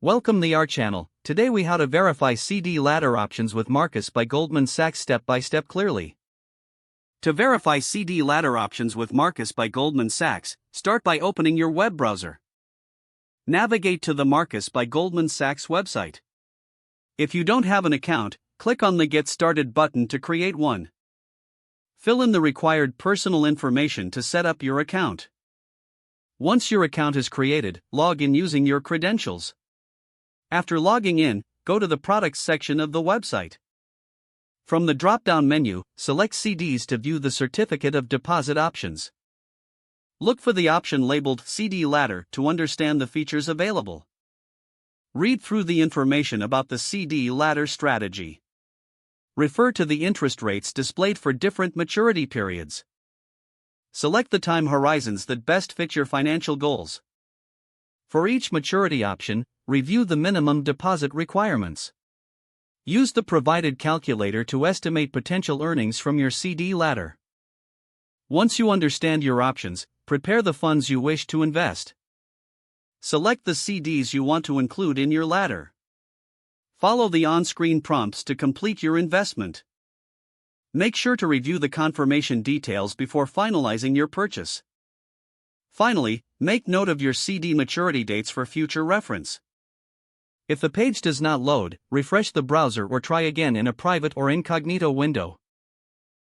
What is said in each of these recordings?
Welcome to our channel. Today we how to verify CD ladder options with Marcus by Goldman Sachs step by step clearly. To verify CD ladder options with Marcus by Goldman Sachs, start by opening your web browser. Navigate to the Marcus by Goldman Sachs website. If you don't have an account, click on the Get Started button to create one. Fill in the required personal information to set up your account. Once your account is created, log in using your credentials. After logging in, go to the Products section of the website. From the drop-down menu, select CDs to view the Certificate of Deposit options. Look for the option labeled CD Ladder to understand the features available. Read through the information about the CD Ladder strategy. Refer to the interest rates displayed for different maturity periods. Select the time horizons that best fit your financial goals. For each maturity option, review the minimum deposit requirements. Use the provided calculator to estimate potential earnings from your CD ladder. Once you understand your options, prepare the funds you wish to invest. Select the CDs you want to include in your ladder. Follow the on-screen prompts to complete your investment. Make sure to review the confirmation details before finalizing your purchase. Finally, make note of your CD maturity dates for future reference. If the page does not load, refresh the browser or try again in a private or incognito window.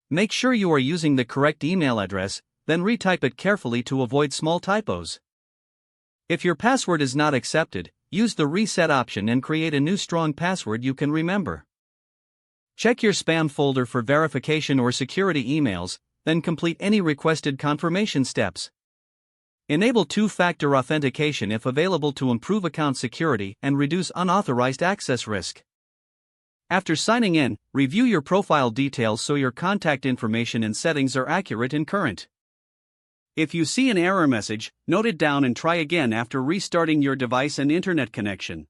Make sure you are using the correct email address, then retype it carefully to avoid small typos. If your password is not accepted, use the reset option and create a new strong password you can remember. Check your spam folder for verification or security emails, then complete any requested confirmation steps. Enable two-factor authentication if available to improve account security and reduce unauthorized access risk. After signing in, review your profile details so your contact information and settings are accurate and current. If you see an error message, note it down and try again after restarting your device and internet connection.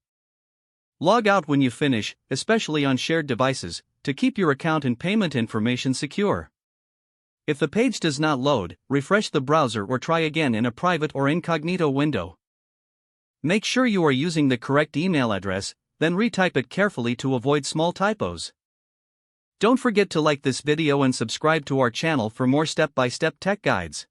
Log out when you finish, especially on shared devices, to keep your account and payment information secure. If the page does not load, refresh the browser or try again in a private or incognito window. Make sure you are using the correct email address, then retype it carefully to avoid small typos. Don't forget to like this video and subscribe to our channel for more step-by-step tech guides.